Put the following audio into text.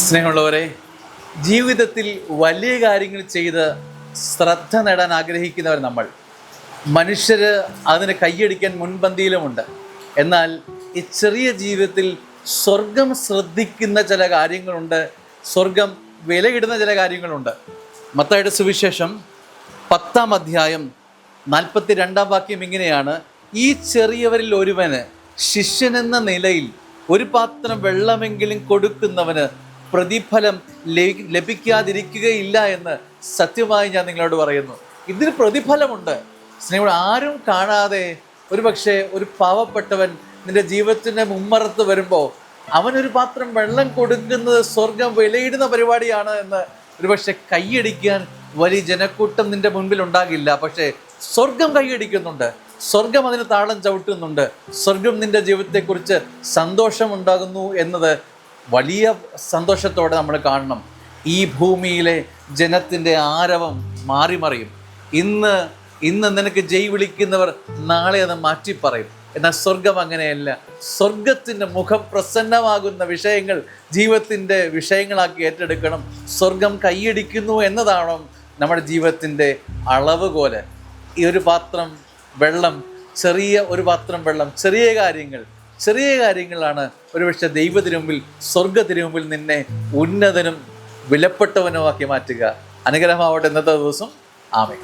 സ്നേഹമുള്ളവരെ, ജീവിതത്തിൽ വലിയ കാര്യങ്ങൾ ചെയ്ത് ശ്രദ്ധ നേടാൻ ആഗ്രഹിക്കുന്നവർ നമ്മൾ. മനുഷ്യർ അതിന് കൈയടിക്കാൻ മുൻപന്തിയിലുമുണ്ട്. എന്നാൽ ഈ ചെറിയ ജീവിതത്തിൽ സ്വർഗം ശ്രദ്ധിക്കുന്ന ചില കാര്യങ്ങളുണ്ട്, സ്വർഗം വിലയിടുന്ന ചില കാര്യങ്ങളുണ്ട്. മത്തായിയുടെ സുവിശേഷം 10-ാം അധ്യായം 42-ാം വാക്യം ഇങ്ങനെയാണ്: ഈ ചെറിയവരിൽ ഒരുവന് ശിഷ്യനെന്ന നിലയിൽ ഒരു പാത്രം വെള്ളമെങ്കിലും കൊടുക്കുന്നവന് പ്രതിഫലം ലഭിക്കാതിരിക്കുകയില്ല എന്ന് സത്യമായി ഞാൻ നിങ്ങളോട് പറയുന്നു. ഇതിന് പ്രതിഫലമുണ്ട്. സ്നേഹം, ആരും കാണാതെ ഒരുപക്ഷെ ഒരു പാവപ്പെട്ടവൻ നിന്റെ ജീവിതത്തിൻ്റെ മുമ്മറത്ത് വരുമ്പോൾ അവനൊരു പാത്രം വെള്ളം കൊടുക്കുന്നത് സ്വർഗം വിലയിടുന്ന പരിപാടിയാണ് എന്ന് ഒരുപക്ഷെ കൈയടിക്കാൻ വലിയ ജനക്കൂട്ടം നിന്റെ മുൻപിൽ ഉണ്ടാകില്ല. പക്ഷേ സ്വർഗം കൈയടിക്കുന്നുണ്ട്, സ്വർഗം അതിന് താളം ചവിട്ടുന്നുണ്ട്, സ്വർഗം നിന്റെ ജീവിതത്തെക്കുറിച്ച് സന്തോഷമുണ്ടാകുന്നു എന്നത് വലിയ സന്തോഷത്തോടെ നമ്മൾ കാണണം. ഈ ഭൂമിയിലെ ജനത്തിൻ്റെ ആരവം മാറിമറിയും. ഇന്ന് നിനക്ക് ജയ് വിളിക്കുന്നവർ നാളെ അത് മാറ്റിപ്പറയും. എന്നാൽ സ്വർഗം അങ്ങനെയല്ല. സ്വർഗത്തിൻ്റെ മുഖം പ്രസന്നമാകുന്ന വിഷയങ്ങൾ ജീവിതത്തിൻ്റെ വിഷയങ്ങളാക്കി ഏറ്റെടുക്കണം. സ്വർഗം കൈയടിക്കുന്നു എന്നതാണോ നമ്മുടെ ജീവിതത്തിൻ്റെ അളവുകോല്. ഈ ഒരു പാത്രം വെള്ളം, ഒരു പാത്രം വെള്ളം, ചെറിയ കാര്യങ്ങളാണ് ഒരുപക്ഷെ ദൈവത്തിനു മുമ്പിൽ, സ്വർഗത്തിനു മുമ്പിൽ നിന്നെ ഉന്നതനും വിലപ്പെട്ടവനുമാക്കി മാറ്റുക. അനുഗ്രഹമാവട്ടെ ഇന്നത്തെ ദിവസം. ആമേൻ.